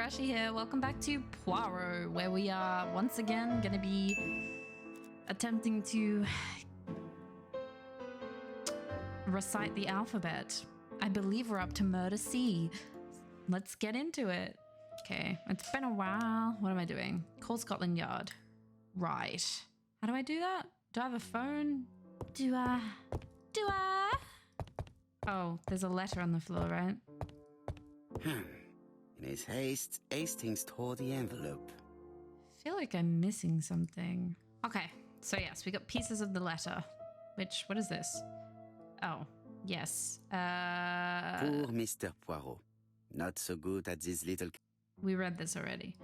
Rashi here. Welcome back to Poirot, where we are once again going to be attempting to recite the alphabet. I believe we're up to murder C. Let's get into it. Okay, it's been a while. What am I doing? Call Scotland Yard. Right. How do I do that? Do I have a phone? Do I? Oh, there's a letter on the floor, right? In his haste, Hastings tore the envelope. I feel like I'm missing something. Okay, so yes, we got pieces of the letter. Which, what is this? Oh, yes. Poor Mr. Poirot. Not so good at this little... We read this already.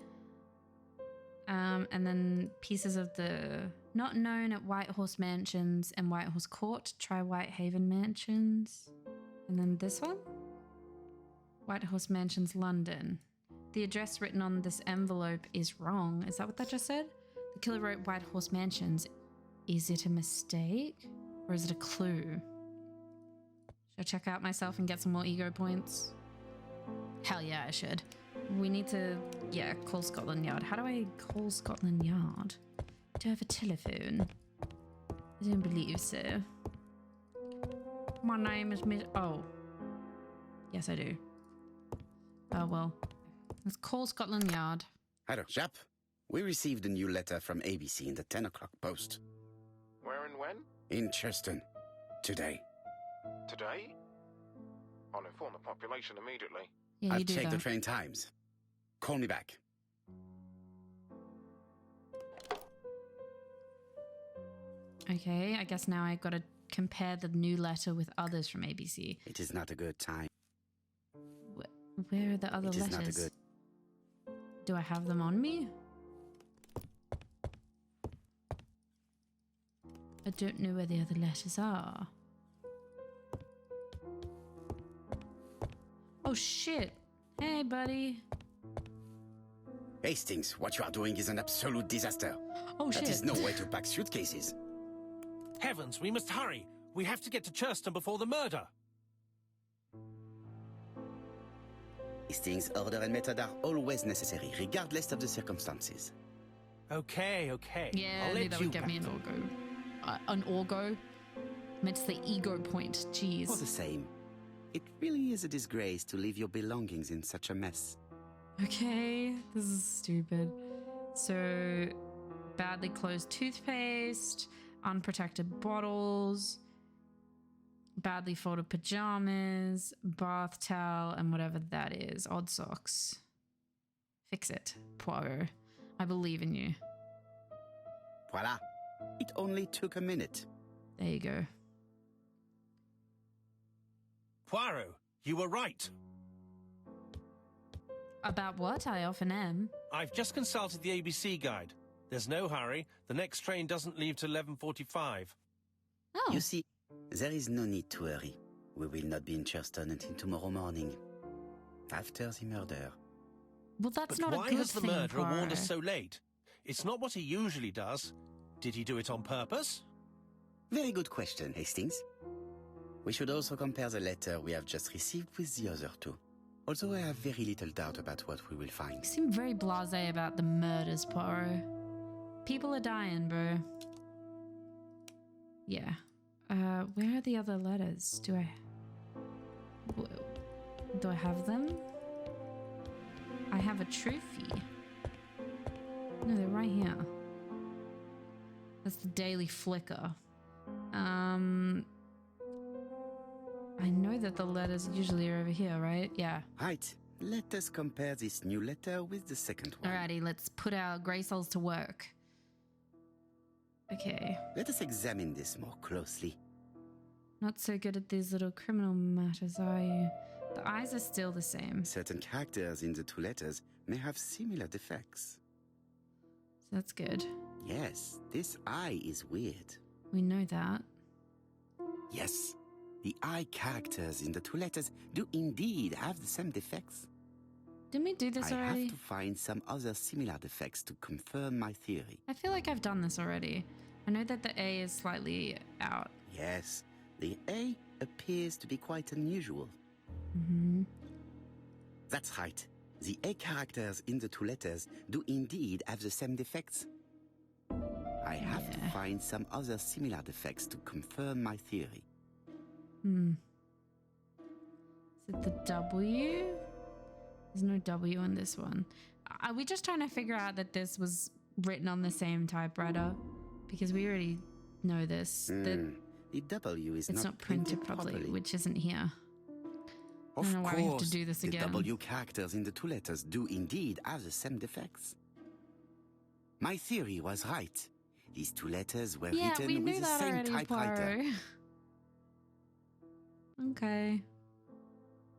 And then pieces of the... Not known at Whitehorse Mansions and Whitehorse Court. Try Whitehaven Mansions. And then this one? Whitehorse Mansions, London. The address written on this envelope is wrong. Is that what that just said? The killer wrote Whitehorse Mansions. Is it a mistake? Or is it a clue? Should I check out myself and get some more ego points? Hell yeah, I should. We need to, yeah, call Scotland Yard. How do I call Scotland Yard? Do I have a telephone? I don't believe so. My name is Miss... Oh. Yes, I do. Oh, well. Let's call Scotland Yard. Hello, chap. We received a new letter from ABC in the 10 o'clock post. Where and when? In Churston. Today. Today? I'll inform the population immediately. Yeah, I've you do checked that. the train times. Call me back. Okay, I guess now I've got to compare the new letter with others from ABC. It is not a good time. Where are the other It letters? is not a good... Do I have them on me? I don't know where the other letters are. Oh shit. Hey, buddy. Hastings, what you are doing is an absolute disaster. Oh shit. That is no way to pack suitcases. Heavens, we must hurry. We have to get to Churston before the murder. Hastings' order and method are always necessary, regardless of the circumstances. Okay. Yeah, I'll I knew let that you would get me an battle. orgo. An orgo? Meant to say ego point. Jeez. For the same, it really is a disgrace to leave your belongings in such a mess. Okay, this is stupid. So, badly closed toothpaste, unprotected bottles, badly folded pajamas, bath towel, and whatever that is. Odd socks. Fix it, Poirot. I believe in you. Voila. It only took a minute. There you go. Poirot, you were right. About what? I often am. I've just consulted the ABC guide. There's no hurry. The next train doesn't leave till 11:45. Oh. You see, there is no need to hurry. We will not be in Churston until tomorrow morning. After the murder. Well, that's But not a why good has the thing, murderer warned us Poirot. so late? It's not what he usually does. Did he do it on purpose? Very good question, Hastings. We should also compare the letter we have just received with the other two. Although I have very little doubt about what we will find. You seem very blasé about the murders, Poirot. People are dying, bro. Yeah. Where are the other letters? Do I have them? I have a trophy. No, they're right here. That's the Daily Flicker. I know that the letters usually are over here, right? Yeah. Right, let us compare this new letter with the second one. Alrighty, let's put our grey cells to work. Okay. Let us examine this more closely. Not so good at these little criminal matters, are you? The eyes are still the same. Certain characters in the two letters may have similar defects. So that's good. Yes, this eye is weird. We know that. Yes, the eye characters in the two letters do indeed have the same defects. Didn't we do this I already? have to find some other similar defects to confirm my theory. I feel like I've done this already. I know that the A is slightly out. Yes, the A appears to be quite unusual. Mm-hmm. That's right. The A characters in the two letters do indeed have the same defects. I have to find some other similar defects to confirm my theory. Is it the W? There's no W on this one. Are we just trying to figure out that this was written on the same typewriter? Because we already know this. That the W is it's not printed properly, which isn't here. I don't know why we have to do this again. The W characters in the two letters do indeed have the same defects. My theory was right. These two letters were written with the same typewriter. Okay.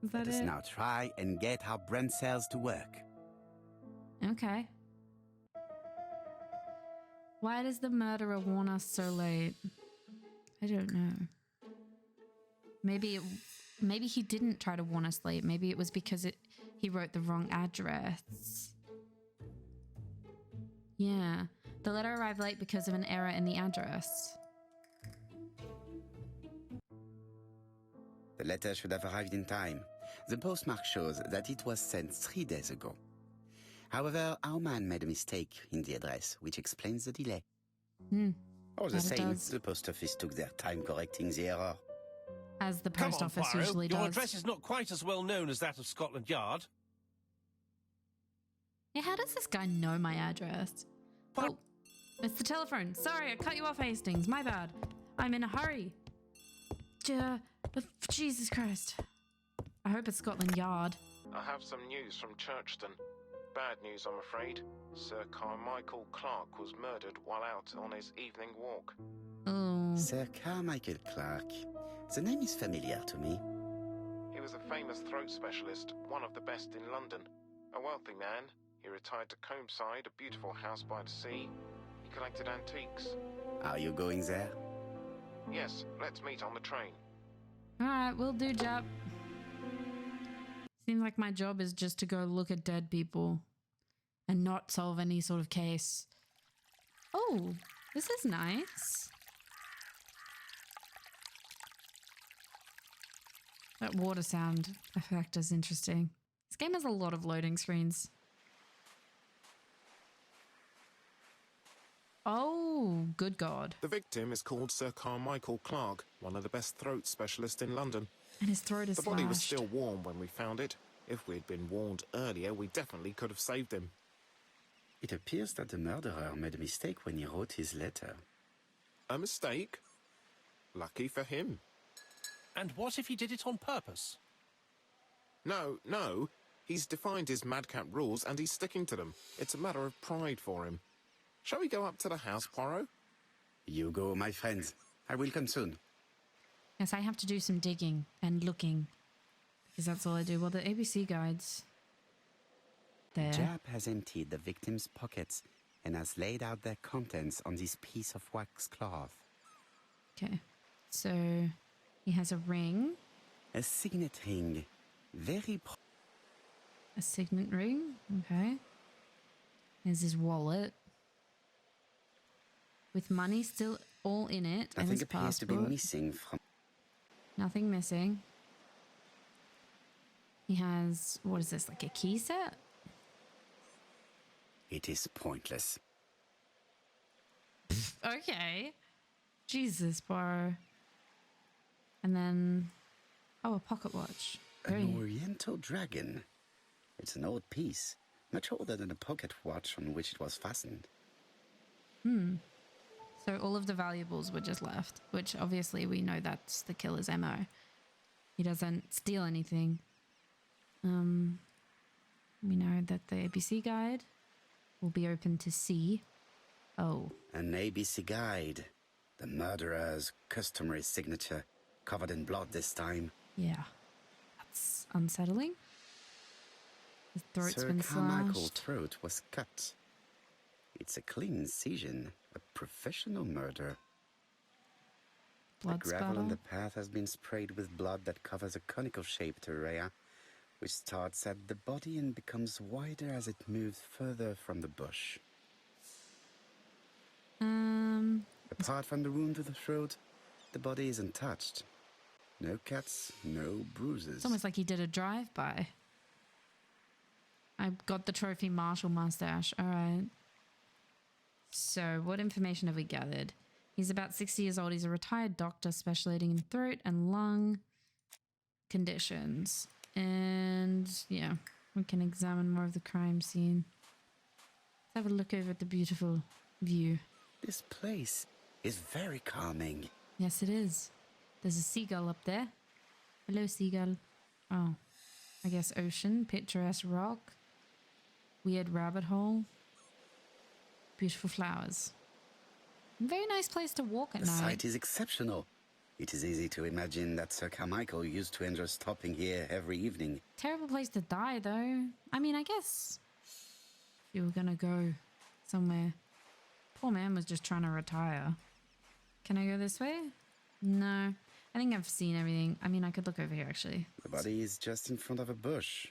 Is that Let us now try and get our brain cells to work. Okay. Why does the murderer warn us so late? I don't know. Maybe he didn't try to warn us late. Maybe it was because he wrote the wrong address. Yeah. The letter arrived late because of an error in the address. The letter should have arrived in time. The postmark shows that it was sent 3 days ago. However, our man made a mistake in the address, which explains the delay. All the same, the post office took their time correcting the error. As the post office Poirot. usually does. Your address is not quite as well known as that of Scotland Yard. Yeah, how does this guy know my address? Oh, it's the telephone. Sorry, I cut you off, Hastings. My bad. I'm in a hurry. Jesus Christ. I hope it's Scotland Yard. I have some news from Churchton. Bad news, I'm afraid. Sir Carmichael Clark was murdered while out on his evening walk. Oh. Sir Carmichael Clark. The name is familiar to me. He was a famous throat specialist, one of the best in London. A wealthy man, he retired to Combside, a beautiful house by the sea. He collected antiques. Are you going there? Yes, let's meet on the train. Alright, will do, Jap. Seems like my job is just to go look at dead people and not solve any sort of case. Oh, this is nice. That water sound effect is interesting. This game has a lot of loading screens. Oh, good God. The victim is called Sir Carmichael Clark, one of the best throat specialists in London. And his throat is The body was slashed. still warm when we found it. If we'd been warned earlier, we definitely could have saved him. It appears that the murderer made a mistake when he wrote his letter. A mistake? Lucky for him. And what if he did it on purpose? No. He's defined his madcap rules and he's sticking to them. It's a matter of pride for him. Shall we go up to the house, Poirot? You go, my friends. I will come soon. Yes, I have to do some digging and looking. Because that's all I do. Well, the ABC guides. There. Jap has emptied the victim's pockets and has laid out their contents on this piece of wax cloth. Okay. So, he has a ring. A signet ring. A signet ring. Okay. There's his wallet. With money still all in it. And Nothing his appears to be passport. missing from... Nothing missing. He has, what is this, like a key set? It is pointless. Okay. Jesus, Poirot. And then, oh, a pocket watch. An Oriental dragon. It's an old piece, much older than the pocket watch on which it was fastened. So all of the valuables were just left, which obviously we know that's the killer's MO. He doesn't steal anything. We know that the ABC guide will be open to see. Oh. An ABC guide. The murderer's customary signature, covered in blood this time. Yeah. That's unsettling. His throat's Sir been Carmichael's slashed. throat was cut. It's a clean incision, a professional murder. Blood The gravel spatter. on the path has been sprayed with blood that covers a conical-shaped area, which starts at the body and becomes wider as it moves further from the bush. Apart from the wound to the throat, the body is untouched. No cuts, no bruises. It's almost like he did a drive-by. I got the trophy marshal mustache. All right. So what information have we gathered? He's about 60 years old. He's a retired doctor specializing in throat and lung conditions. And yeah, we can examine more of the crime scene. Let's have a look over at the beautiful view. This place is very calming. Yes, it is. There's a seagull up there. Hello, seagull. Oh, I guess ocean, picturesque rock, weird rabbit hole, beautiful flowers. Very nice place to walk at The night. site is exceptional. It is easy to imagine that Sir Carmichael used to enjoy stopping here every evening. Terrible place to die, though. I mean, I guess if you were gonna go somewhere. Poor man was just trying to retire. Can I go this way? No. I think I've seen everything. I mean, I could look over here, actually. The body is just in front of a bush.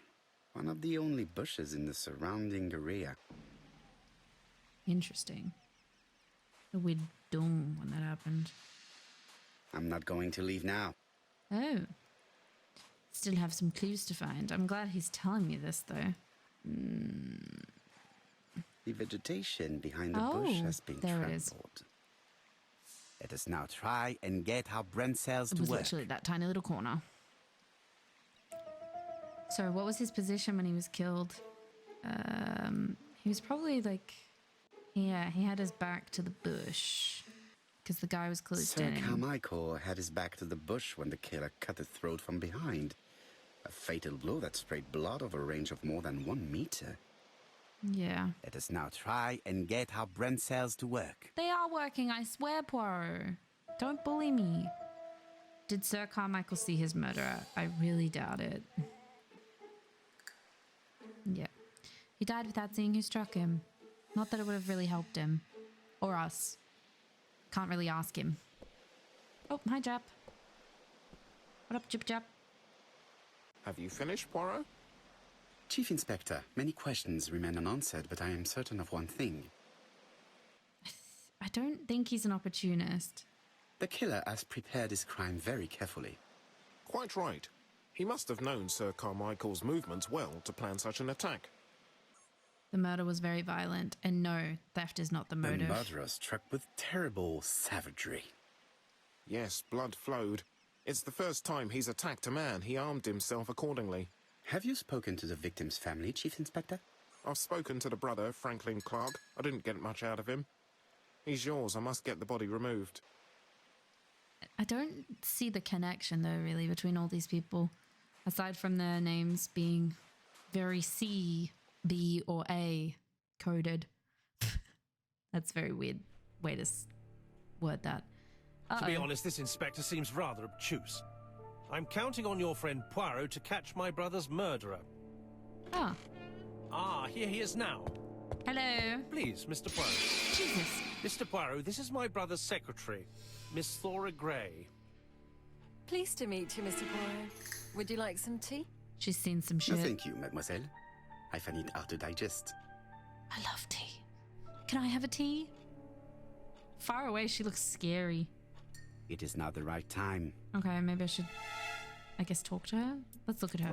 One of the only bushes in the surrounding area. Interesting. A weird dome when that happened. I'm not going to leave now. Oh. Still have some clues to find. I'm glad he's telling me this, though. The vegetation behind the bush has been there trampled. it is. Let us now try and get our brain cells It to was work. literally that tiny little corner. So what was his position when he was killed? He was probably like... Yeah, he had his back to the bush. Because the guy was closed Sir in. Carmichael had his back to the bush when the killer cut his throat from behind. A fatal blow that sprayed blood over a range of more than 1 meter. Yeah. Let us now try and get our brain cells to work. They are working, I swear, Poirot. Don't bully me. Did Sir Carmichael see his murderer? I really doubt it. Yeah. He died without seeing who struck him. Not that it would have really helped him. Or us. Can't really ask him. Oh, hi, Jap. What up, Jip Jap? Have you finished, Poirot? Chief Inspector, many questions remain unanswered, but I am certain of one thing. I don't think he's an opportunist. The killer has prepared his crime very carefully. Quite right. He must have known Sir Carmichael's movements well to plan such an attack. The murder was very violent, and no, theft is not the motive. The murderer struck with terrible savagery. Yes, blood flowed. It's the first time he's attacked a man. He armed himself accordingly. Have you spoken to the victim's family, Chief Inspector? I've spoken to the brother, Franklin Clark. I didn't get much out of him. He's yours. I must get the body removed. I don't see the connection, though, really, between all these people. Aside from their names being very C, B, or A coded. That's a very weird way to word that. To be honest, this inspector seems rather obtuse. I'm counting on your friend Poirot to catch my brother's murderer. Oh. Ah, here he is now. Hello. Please, Mr. Poirot. Jesus. Mr. Poirot, this is my brother's secretary, Miss Thora Gray. Pleased to meet you, Mr. Poirot. Would you like some tea? She's seen some shit. No, thank you, mademoiselle. I find it hard to digest. I love tea. Can I have a tea? Far away, she looks scary. It is not the right time. Okay, maybe I should, I guess, talk to her. Let's look at her.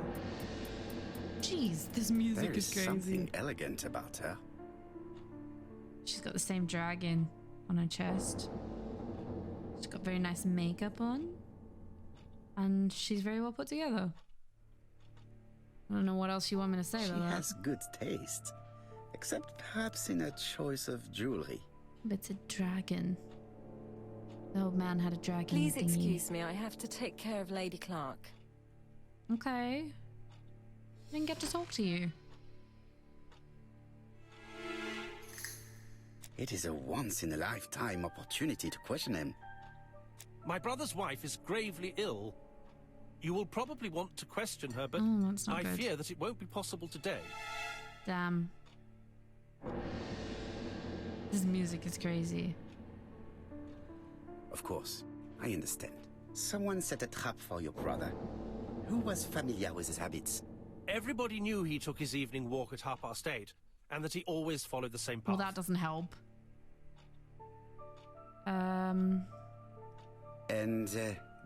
Jeez, this music There is is crazy. something elegant about her. She's got the same dragon on her chest. She's got very nice makeup on. And she's very well put together. I don't know what else you want me to say She about that. has good taste. Except perhaps in her choice of jewelry. But it's a dragon. The old man had a dragon Please thingy. excuse me, I have to take care of Lady Clark. Okay. I didn't get to talk to you. It is a once-in-a-lifetime opportunity to question him. My brother's wife is gravely ill. You will probably want to question her, but Oh, that's not I good. fear that it won't be possible today. Damn. This music is crazy. Of course, I understand. Someone set a trap for your brother. Who was familiar with his habits? Everybody knew he took his evening walk at 8:30, and that he always followed the same path. Well, that doesn't help. And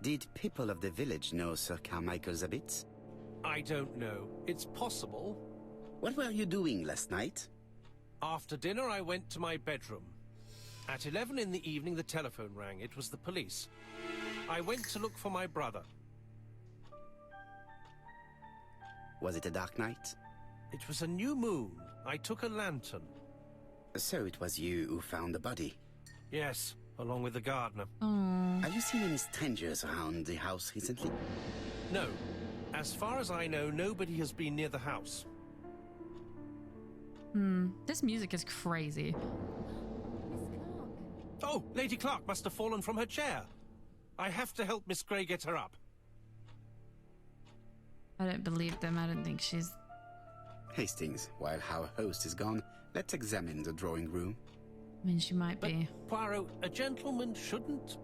did people of the village know Sir Carmichael's habits? I don't know. It's possible. What were you doing last night? After dinner, I went to my bedroom. At 11 in the evening, the telephone rang. It was the police. I went to look for my brother. Was it a dark night? It was a new moon. I took a lantern. So it was you who found the body? Yes, along with the gardener. Have you seen any strangers around the house recently? No. As far as I know, nobody has been near the house. This music is crazy. Oh, Lady Clark must have fallen from her chair. I have to help Miss Grey get her up. I don't believe them. I don't think she's... Hastings, while our host is gone, let's examine the drawing room. I mean, she might be. Poirot, a gentleman shouldn't...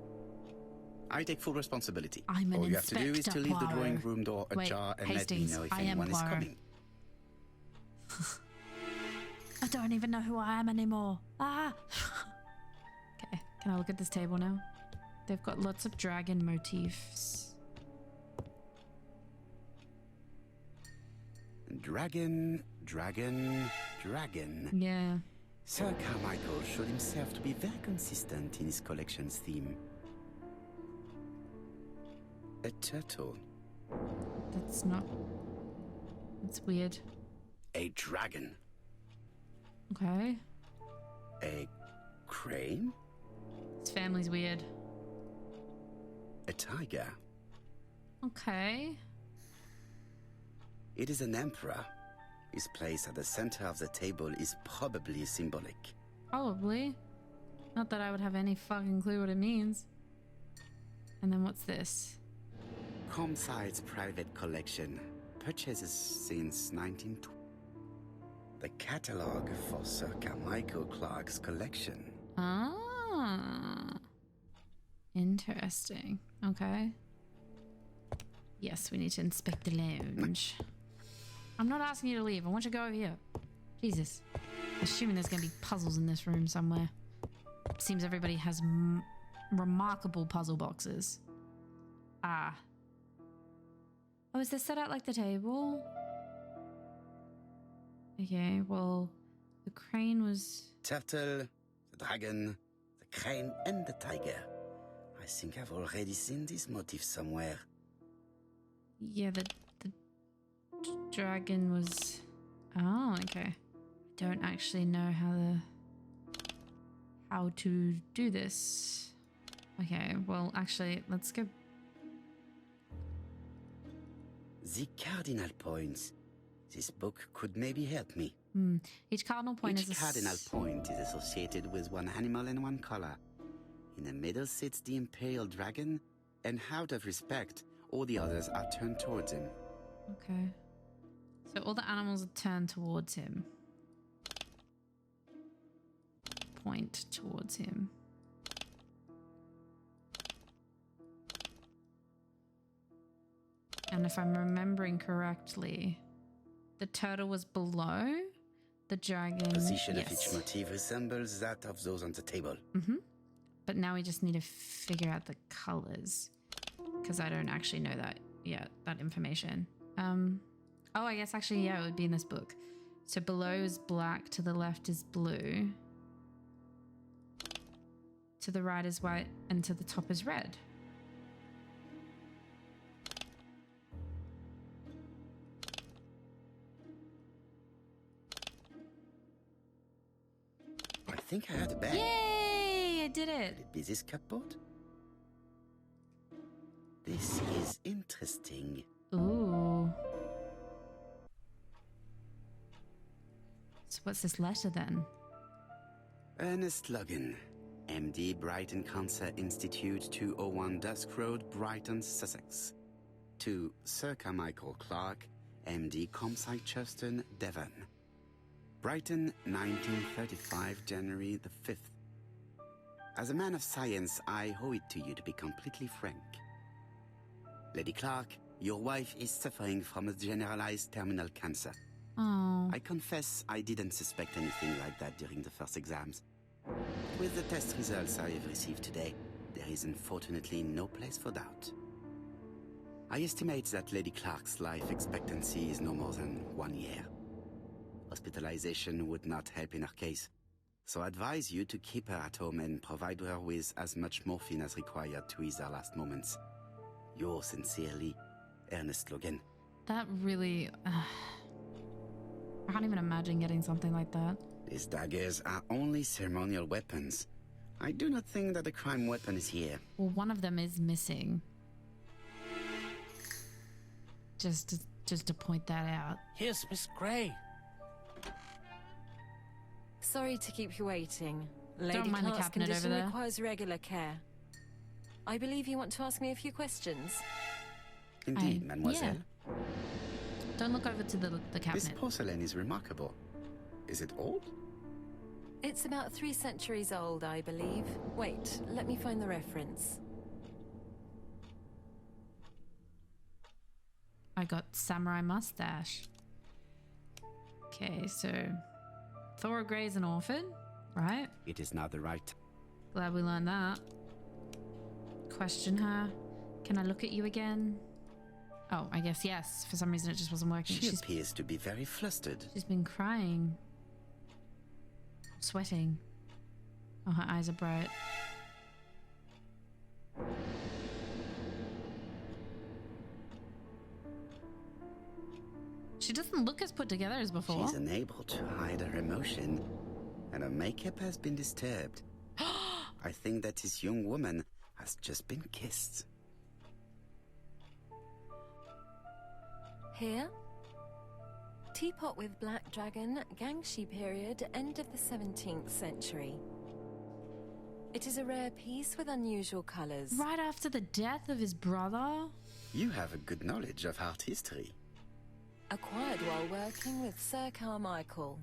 I take full responsibility. I'm an All you have to do is to leave the Poirot. drawing room door ajar and Hastings, let me know if I am anyone is Poirot. coming. I don't even know who I am anymore. Ah! Okay, can I look at this table now? They've got lots of dragon motifs. Dragon, dragon, dragon. Yeah. Sir Carmichael showed himself to be very consistent in his collection's theme. A turtle. That's not... That's weird. A dragon. Okay. A crane. This family's weird. A tiger. Okay. It is an emperor. His place at the center of the table is probably symbolic. Probably. Not that I would have any fucking clue what it means. And then what's this? Comside's private collection. Purchases since 1920. The catalogue for Sir Carmichael Clark's collection. Ah. Interesting. Okay. Yes, we need to inspect the lounge. I'm not asking you to leave. I want you to go over here. Jesus. Assuming there's going to be puzzles in this room somewhere. Seems everybody has remarkable puzzle boxes. Ah. Oh, is this set out like the table? Okay, well, the crane was... Turtle, the dragon, the crane, and the tiger. I think I've already seen this motif somewhere. Yeah, the dragon was... Oh, okay. I don't actually know how to do this. Okay, well, actually, let's go... The cardinal points. This book could maybe help me. Each cardinal point is Each cardinal point is associated with one animal and one color. In the middle sits the imperial dragon, and out of respect, all the others are turned towards him. Okay. So all the animals are turned towards him. Point towards him. And if I'm remembering correctly, the turtle was below the dragon. The position yes. of each motif resembles that of those on the table. But now we just need to figure out the colors, because I don't actually know that yet, that information. Oh, I guess actually, yeah, it would be in this book. So below is black, to the left is blue, to the right is white, and to the top is red. I think I had a bag. Yay! I did it! Could it be this cupboard? This is interesting. Ooh. So what's this letter then? Ernest Logan, MD, Brighton Cancer Institute, 201 Dusk Road, Brighton, Sussex. To Sir Carmichael Clark, MD, Comside Churstone, Devon. Brighton, 1935, January the 5th. As a man of science, I owe it to you to be completely frank. Lady Clark, your wife is suffering from a generalized terminal cancer. Oh. I confess I didn't suspect anything like that during the first exams. With the test results I have received today, there is unfortunately no place for doubt. I estimate that Lady Clark's life expectancy is no more than 1 year. Hospitalization would not help in her case. So I advise you to keep her at home and provide her with as much morphine as required to ease her last moments. Yours sincerely, Ernest Logan. That really... I can't even imagine getting something like that. These daggers are only ceremonial weapons. I do not think that the crime weapon is here. Well, one of them is missing. Just to point that out. Here's Miss Grey. Sorry to keep you waiting. Don't Lady mind the Clark's cabinet over condition there. requires regular care. I believe you want to ask me a few questions. Indeed, mademoiselle. Yeah. Don't look over to the This cabinet. porcelain is remarkable. Is it old? It's about 3 centuries old, I believe. Wait, let me find the reference. I got samurai mustache. Okay, so Thora Grey's an orphan, right? It is not the right. Glad we learned that. Question her. Can I look at you again? Oh, I guess yes. For some reason it just wasn't working. She appears to be very flustered. She's been crying. Sweating. Oh, her eyes are bright. She doesn't look as put together as before. She's unable to hide her emotion, and her makeup has been disturbed. I think that this young woman has just been kissed. Here? Teapot with Black Dragon, Gangshi period, end of the 17th century. It is a rare piece with unusual colours. Right after the death of his brother? You have a good knowledge of art history. Acquired while working with Sir Carmichael.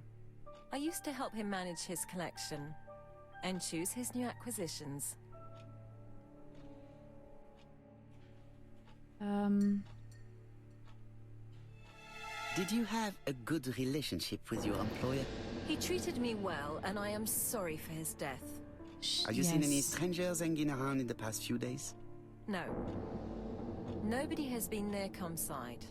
I used to help him manage his collection and choose his new acquisitions. Did you have a good relationship with your employer? He treated me well, and I am sorry for his death. Have you seen any strangers hanging around in the past few days? No. Nobody has been near Comside.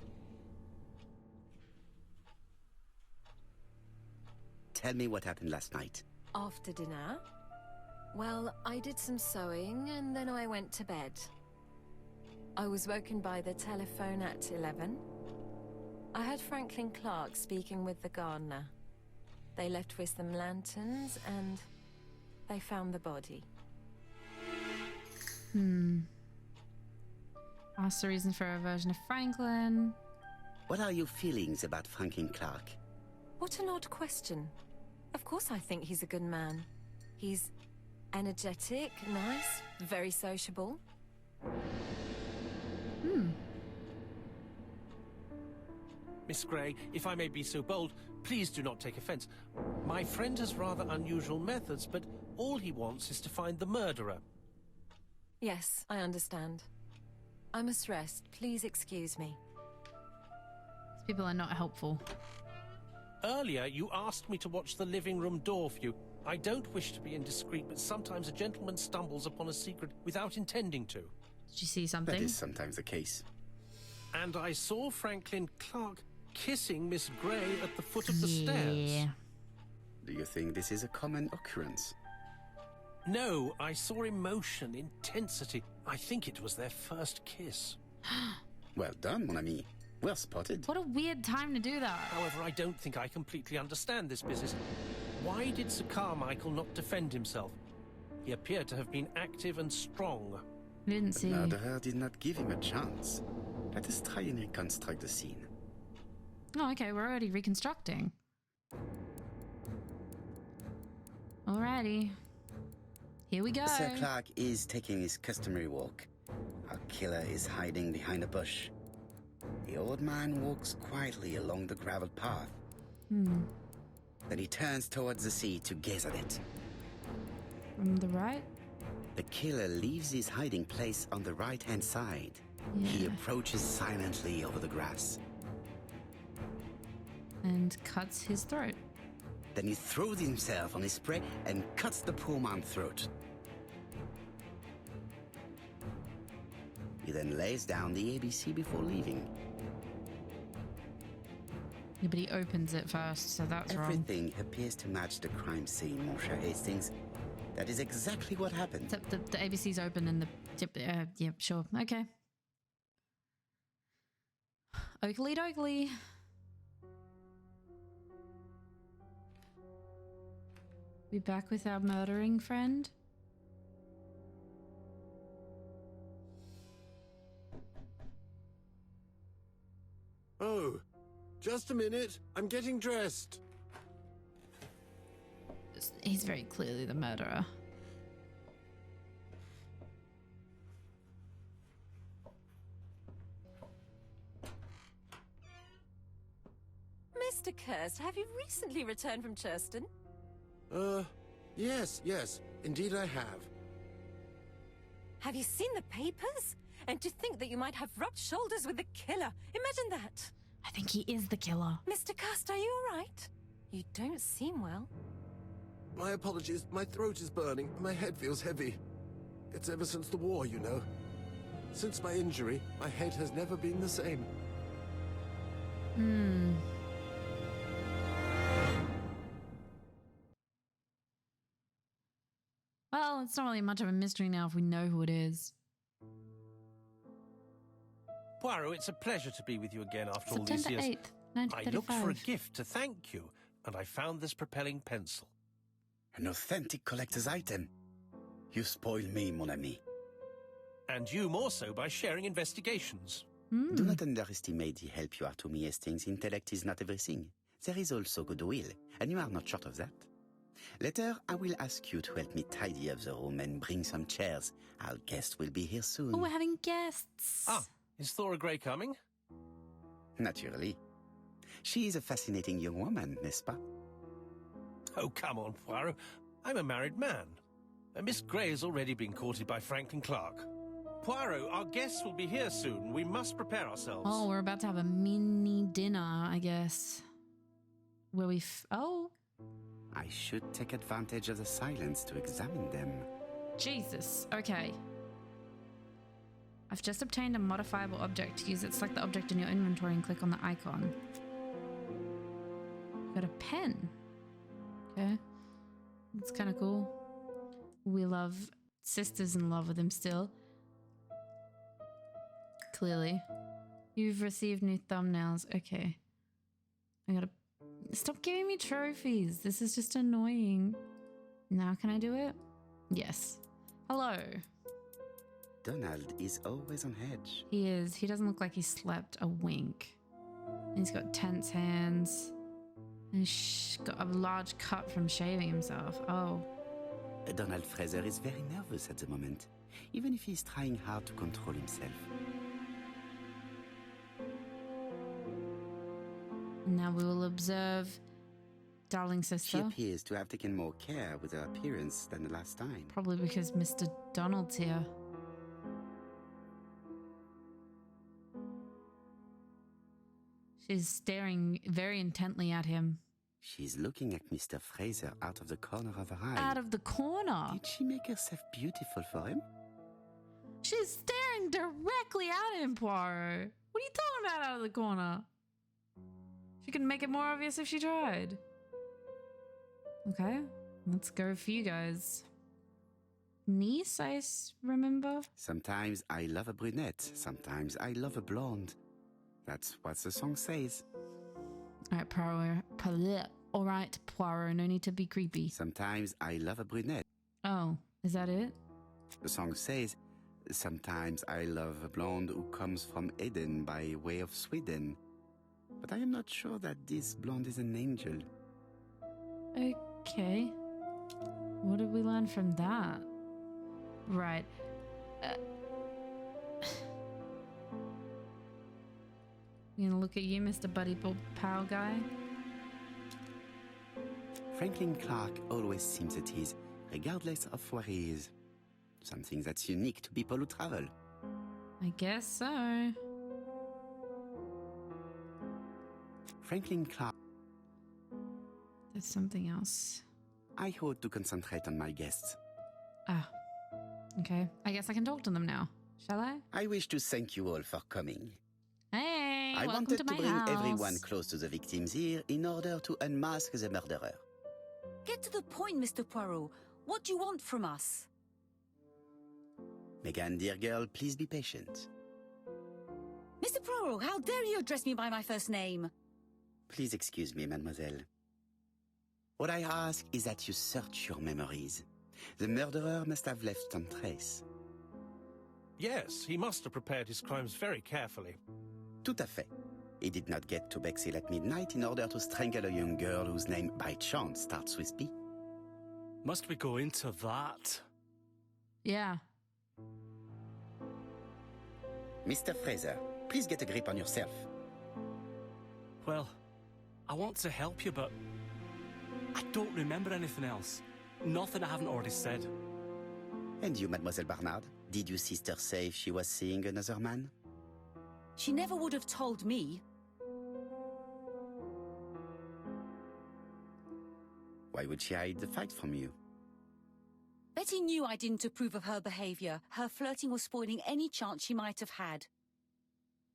Tell me what happened last night. After dinner? Well, I did some sewing, and then I went to bed. I was woken by the telephone at 11. I heard Franklin Clark speaking with the gardener. They left with some lanterns, and they found the body. Ask the reason for a version of Franklin. What are your feelings about Franklin Clark? What an odd question. Of course I think he's a good man. He's energetic, nice, very sociable. Miss Grey, if I may be so bold, please do not take offence. My friend has rather unusual methods, but all he wants is to find the murderer. Yes, I understand. I must rest. Please excuse me. These people are not helpful. Earlier, you asked me to watch the living room door for you. I don't wish to be indiscreet, but sometimes a gentleman stumbles upon a secret without intending to. Did you see something? That is sometimes the case. And I saw Franklin Clark kissing Miss Grey at the foot of the stairs. Do you think this is a common occurrence? No, I saw emotion, intensity. I think it was their first kiss. Well done, mon ami. Well spotted. What a weird time to do that. However, I don't think I completely understand this business. Why did Sir Carmichael not defend himself? He appeared to have been active and strong. I didn't see. The murderer did not give him a chance. Let us try and reconstruct the scene. Oh, okay, we're already reconstructing. Alrighty. Here we go. Sir Clark is taking his customary walk. Our killer is hiding behind a bush. The old man walks quietly along the gravel path. Then he turns towards the sea to gaze at it. From the right? The killer leaves his hiding place on the right-hand side. He approaches silently over the grass. And cuts his throat. Then he throws himself on his prey and cuts the poor man's throat. He then lays down the ABC before leaving. Yeah, but he opens it first, so that's wrong. Everything appears to match the crime scene, Monsieur Hastings. That is exactly what happened. Except the ABC's open and the... yeah, sure. Okay. Oakley dokley. We back with our murdering friend? Oh, just a minute. I'm getting dressed. He's very clearly the murderer. Mr. Kirst, have you recently returned from Churston? Yes. Indeed I have. Have you seen the papers? And to think that you might have rubbed shoulders with the killer. Imagine that. I think he is the killer. Mr. Kirst, are you all right? You don't seem well. My apologies. My throat is burning. My head feels heavy. It's ever since the war, you know. Since my injury, my head has never been the same. Well, it's not really much of a mystery now if we know who it is. Poirot, it's a pleasure to be with you again after all these September years. 8th, I looked for a 1935. gift to thank you, and I found this propelling pencil. An authentic collector's item. You spoil me, mon ami. And you more so by sharing investigations. Do not underestimate the help you are to me, Hastings. Intellect is not everything. There is also goodwill, and you are not short of that. Later, I will ask you to help me tidy up the room and bring some chairs. Our guest will be here soon. Oh, we're having guests. Ah, is Thora Grey coming? Naturally. She is a fascinating young woman, n'est-ce pas? Oh, come on, Poirot. I'm a married man. And Miss Grey has already been courted by Franklin Clark. Poirot, our guests will be here soon. We must prepare ourselves. Oh, we're about to have a mini dinner, I guess. Where we... oh, I should take advantage of the silence to examine them. Jesus. Okay. I've just obtained a modifiable object to use it. Select the object in your inventory and click on the icon. Got a pen. Okay. That's kind of cool. We love sisters in love with him still. Clearly. You've received new thumbnails. Okay. I gotta... Stop giving me trophies. This is just annoying. Now can I do it? Yes. Hello. Donald is always on edge. He is. He doesn't look like he slept a wink. And he's got tense hands. And he's got a large cut from shaving himself. Oh. Donald Fraser is very nervous at the moment, even if he's trying hard to control himself. Now we will observe darling She sister. appears to have taken more care with her appearance than the last time. Probably because Mr. Donald's here. She's staring very intently at him. She's looking at Mr. Fraser out of the corner of her eye. Out of the corner. Did she make herself beautiful for him? She's staring directly at him, Poirot. What are you talking about out of the corner? She could make it more obvious if she tried. Okay, let's go for you guys. Niece, remember? Sometimes I love a brunette, sometimes I love a blonde. That's what the song says. Alright, Poirot. Alright, Poirot, no need to be creepy. Sometimes I love a brunette. Oh, is that it? The song says, sometimes I love a blonde who comes from Eden by way of Sweden. But I am not sure that this blonde is an angel. Okay. What did we learn from that? Right. You gonna look at you, Mr. Buddy Pow guy? Franklin Clark always seems at ease, regardless of where he is. Something that's unique to people who travel. I guess so. Franklin Clark. There's something else. I ought to concentrate on my guests. Ah. Okay. I guess I can talk to them now. Shall I? I wish to thank you all for coming. Hey! I welcome wanted to to my bring house. everyone close to the victims here in order to unmask the murderer. Get to the point, Mr. Poirot. What do you want from us? Megan, dear girl, please be patient. Mr. Poirot, how dare you address me by my first name? Please excuse me, mademoiselle. What I ask is that you search your memories. The murderer must have left some trace. Yes, he must have prepared his crimes very carefully. Tout à fait. He did not get to Bexhill at midnight in order to strangle a young girl whose name by chance starts with B. Must we go into that? Yeah. Mr. Fraser, please get a grip on yourself. Well, I want to help you, but I don't remember anything else. Nothing I haven't already said. And you, Mademoiselle Barnard, did your sister say if she was seeing another man? She never would have told me. Why would she hide the fact from you? Betty knew I didn't approve of her behavior. Her flirting was spoiling any chance she might have had.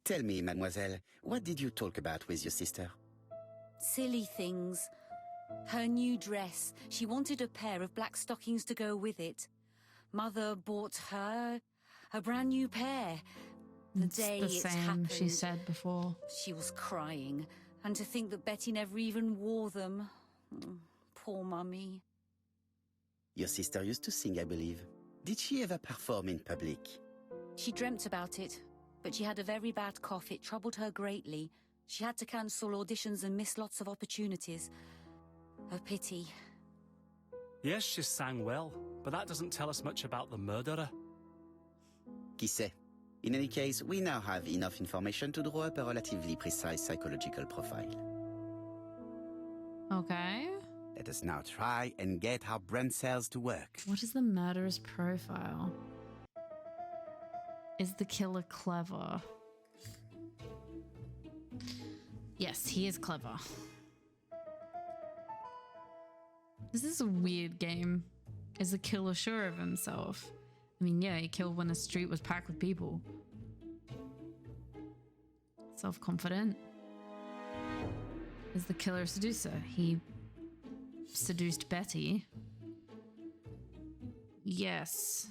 Tell me, mademoiselle, what did you talk about with your sister? Silly things. Her new dress. She wanted a pair of black stockings to go with it. Mother bought her a brand new pair. The It's day the it same happened, she said before. she was crying. And to think that Betty never even wore them. Poor Mummy. Your sister used to sing, I believe. Did she ever perform in public? She dreamt about it, but she had a very bad cough. It troubled her greatly. She had to cancel auditions and miss lots of opportunities. A pity. Yes, she sang well, but that doesn't tell us much about the murderer. Qui sait? In any case, we now have enough information to draw up a relatively precise psychological profile. Okay. Let us now try and get our brain cells to work. What is the murderer's profile? Is the killer clever? Yes, he is clever. This is a weird game. Is the killer sure of himself? I mean, yeah, he killed when the street was packed with people. Self-confident. Is the killer a seducer? He seduced Betty. Yes.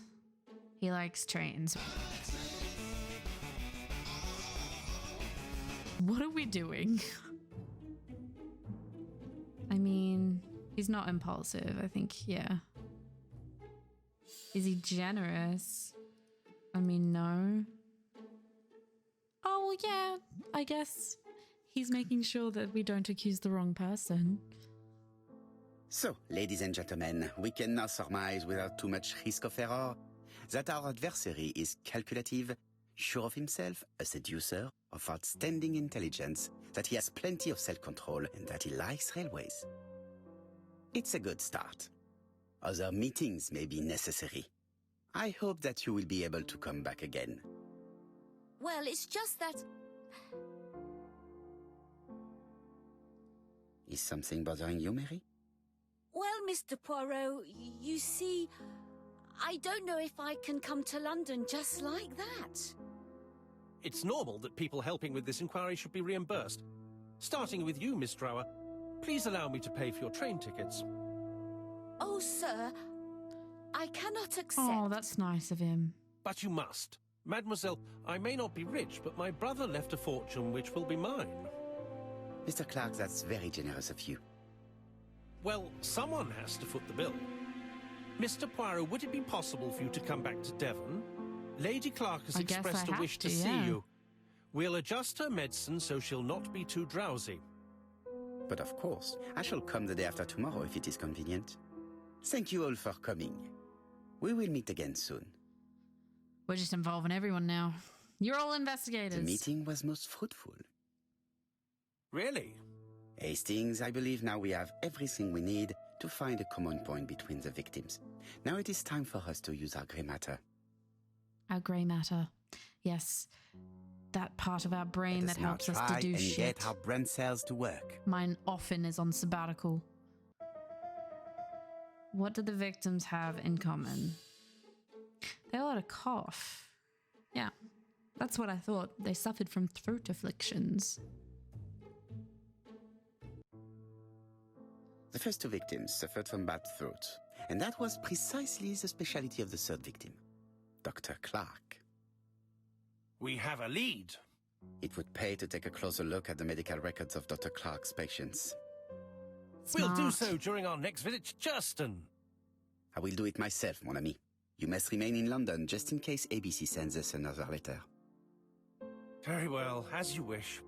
He likes trains. What are we doing? I mean, he's not impulsive, I think, yeah. Is he generous? I mean, no. Oh, well, yeah, I guess he's making sure that we don't accuse the wrong person. So, ladies and gentlemen, we can now surmise without too much risk of error that our adversary is calculative, sure of himself, a seducer, of outstanding intelligence, that he has plenty of self-control, and that he likes railways. It's a good start. Other meetings may be necessary. I hope that you will be able to come back again. Well, it's just that... Is something bothering you, Mary? Well, Mr. Poirot, you see, I don't know if I can come to London just like that. It's normal that people helping with this inquiry should be reimbursed. Starting with you, Miss Drower. Please allow me to pay for your train tickets. Oh, sir, I cannot accept... Oh, that's nice of him. But you must. Mademoiselle, I may not be rich, but my brother left a fortune which will be mine. Mr. Clark, that's very generous of you. Well, someone has to foot the bill. Mr. Poirot, would it be possible for you to come back to Devon? Lady Clark has expressed a wish to see you. We'll adjust her medicine so she'll not be too drowsy. But of course, I shall come the day after tomorrow if it is convenient. Thank you all for coming. We will meet again soon. We're just involving everyone now. You're all investigators. The meeting was most fruitful. Really? Hastings, I believe now we have everything we need to find a common point between the victims. Now it is time for us to use our grey matter. Our grey matter. Yes. That part of our brain that helps us to do shit. Get our brain cells to work. Mine often is on sabbatical. What do the victims have in common? They all had a cough. Yeah. That's what I thought. They suffered from throat afflictions. The first two victims suffered from bad throats, and that was precisely the specialty of the third victim, Dr. Clark. We have a lead. It would pay to take a closer look at the medical records of Dr. Clark's patients. Smart. We'll do so during our next visit to Churston. I will do it myself, mon ami. You must remain in London just in case ABC sends us another letter. Very well, as you wish.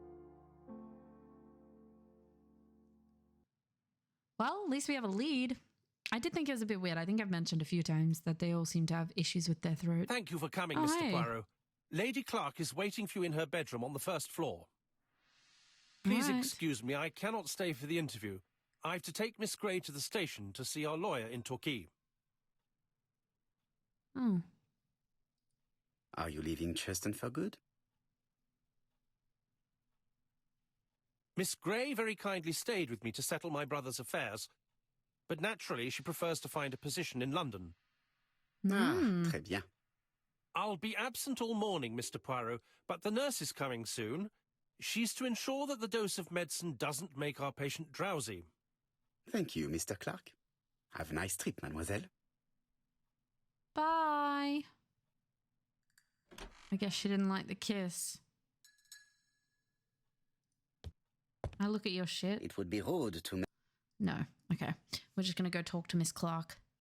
Well, at least we have a lead. I did think it was a bit weird. I think I've mentioned a few times that they all seem to have issues with their throat. Thank you for coming, Oh, Mr. hey. Poirot. Lady Clark is waiting for you in her bedroom on the first floor. Please Right. excuse me, I cannot stay for the interview. I've to take Miss Grey to the station to see our lawyer in Torquay. Oh. Are you leaving Churston for good? Miss Grey very kindly stayed with me to settle my brother's affairs, but naturally she prefers to find a position in London. Très bien. I'll be absent all morning, Mr. Poirot, but the nurse is coming soon. She's to ensure that the dose of medicine doesn't make our patient drowsy. Thank you, Mr. Clark. Have a nice trip, mademoiselle. Bye. I guess she didn't like the kiss. I look at your shit. It would be rude to... No. Okay. We're just going to go talk to Miss Clark.